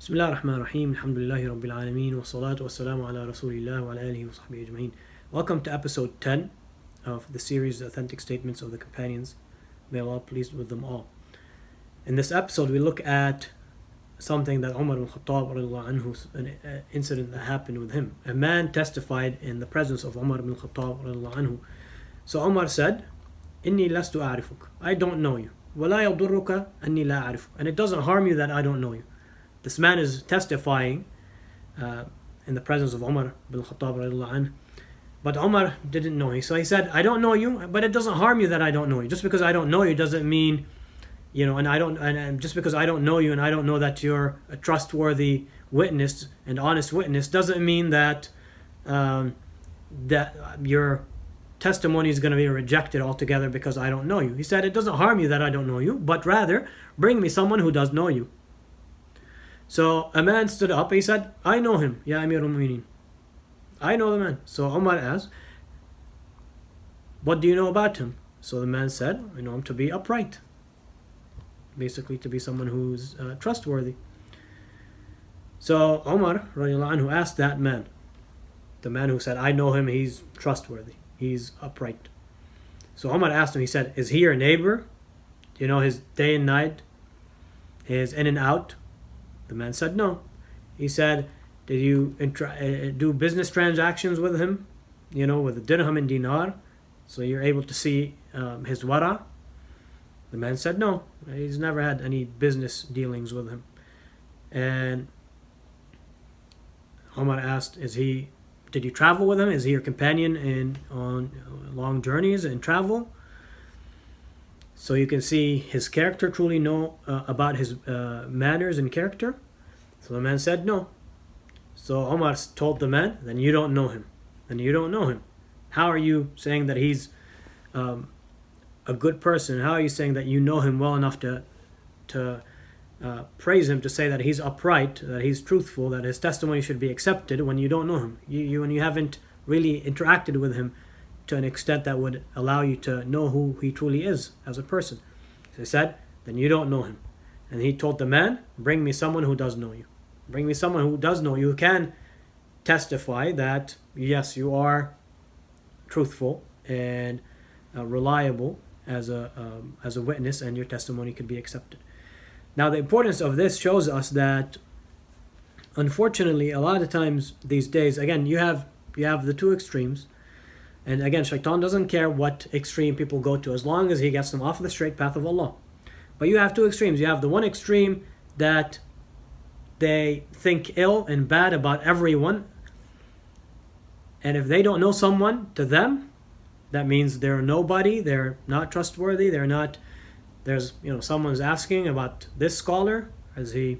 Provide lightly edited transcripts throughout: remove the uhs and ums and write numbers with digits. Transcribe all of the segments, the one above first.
بسم الله الرحمن الرحيم الحمد لله رب العالمين والصلاة والسلام على رسول الله وعلى آله وصحبه أجمعين. Welcome to episode 10 of the series Authentic Statements of the Companions. May Allah pleased with them all. In this episode we look at something that Umar r.a, an incident that happened with him. A man testified in the presence of Umar r.a. So Umar said, إني لست أعرفك, I don't know you. ولا يضرك أني لا أعرف, and it doesn't harm you that I don't know you. This man is testifying in the presence of Umar bin Khattab, but Umar didn't know you. So he said, I don't know you, but it doesn't harm you that I don't know you. Just because I don't know you doesn't mean, and just because I don't know you and I don't know that you're a trustworthy witness and honest witness doesn't mean that that your testimony is going to be rejected altogether because I don't know you. He said, it doesn't harm you that I don't know you, but rather bring me someone who does know you. So a man stood up, he said, I know him, Ya Amir المؤمنين. I know the man. So Umar asked, what do you know about him? So the man said, I know him to be upright. Basically to be someone who's trustworthy. So Umar radiallahu asked that man, the man who said, I know him, he's trustworthy, he's upright. So Umar asked him, he said, is he your neighbor? Do you know his day and night, his in and out? The man said no. He said, did you do business transactions with him? With the dirham and dinar? So you're able to see his wara? The man said no. He's never had any business dealings with him. And Umar asked, did you travel with him? Is he your companion on long journeys and travel? So you can see his character, truly know about his manners and character. So the man said no. So Umar told the man, then you don't know him. Then you don't know him. How are you saying that he's a good person? How are you saying that you know him well enough to praise him, to say that he's upright, that he's truthful, that his testimony should be accepted when you don't know him? When you haven't really interacted with him to an extent that would allow you to know who he truly is as a person. So he said, then you don't know him. And he told the man, bring me someone who does know you. Bring me someone who does know you, who can testify that, yes, you are truthful and reliable as a witness, and your testimony could be accepted. Now the importance of this shows us that, unfortunately, a lot of times these days, again, you have the two extremes. And again, Shaitan doesn't care what extreme people go to as long as he gets them off the straight path of Allah. But you have two extremes. You have the one extreme that they think ill and bad about everyone. And if they don't know someone, to them, that means they're nobody, they're not trustworthy, someone's asking about this scholar, is he,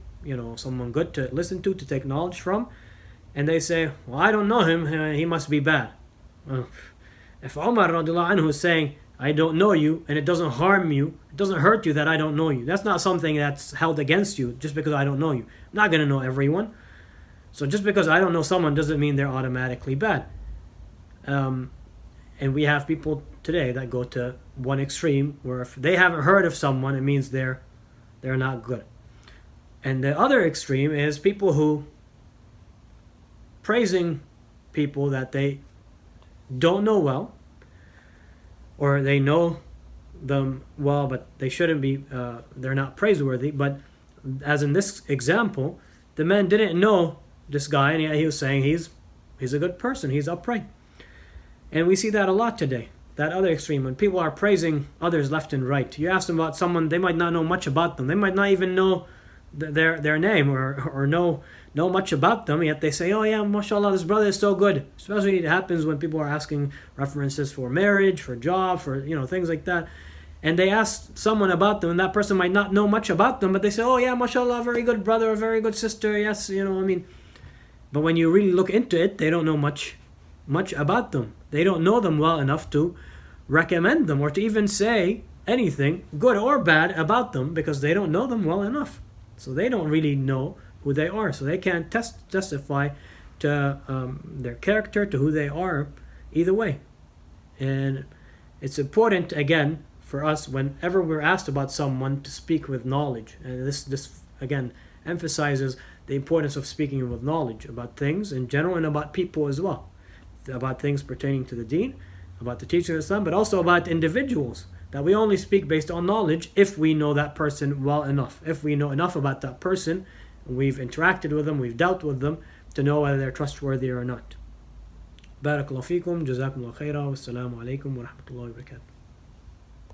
someone good to listen to take knowledge from? And they say, well, I don't know him, he must be bad. If Umar radiallahu is saying, I don't know you, and it doesn't harm you, it doesn't hurt you that I don't know you, that's not something that's held against you just because I don't know you. I'm not going to know everyone. So just because I don't know someone doesn't mean they're automatically bad. And we have people today that go to one extreme where if they haven't heard of someone, it means they're not good. And the other extreme is people who praising people that they don't know well, or they know them well but they shouldn't be, they're not praiseworthy. But as in this example, the man didn't know this guy, and he was saying he's a good person, he's upright. And we see that a lot today, that other extreme, when people are praising others left and right. You ask them about someone, they might not know much about them, they might not even know their name or know much about them, yet they say, oh yeah, mashallah, this brother is so good. Especially it happens when people are asking references for marriage, for job, for things like that, and they ask someone about them, and that person might not know much about them, but they say, oh yeah, mashallah, very good brother, a very good sister, yes, but when you really look into it, they don't know much about them. They don't know them well enough to recommend them or to even say anything good or bad about them, because they don't know them well enough. So they don't really know who they are. So they can't testify to their character, to who they are, either way. And it's important, again, for us, whenever we're asked about someone, to speak with knowledge. And this again, emphasizes the importance of speaking with knowledge about things in general and about people as well, about things pertaining to the deen, about the teaching of Islam, but also about individuals, that we only speak based on knowledge if we know that person well enough, if we know enough about that person, we've interacted with them, we've dealt with them, to know whether they're trustworthy or not. بارك الله فيكم, جزاكم الله خيرا, والسلام عليكم ورحمة الله وبركاته.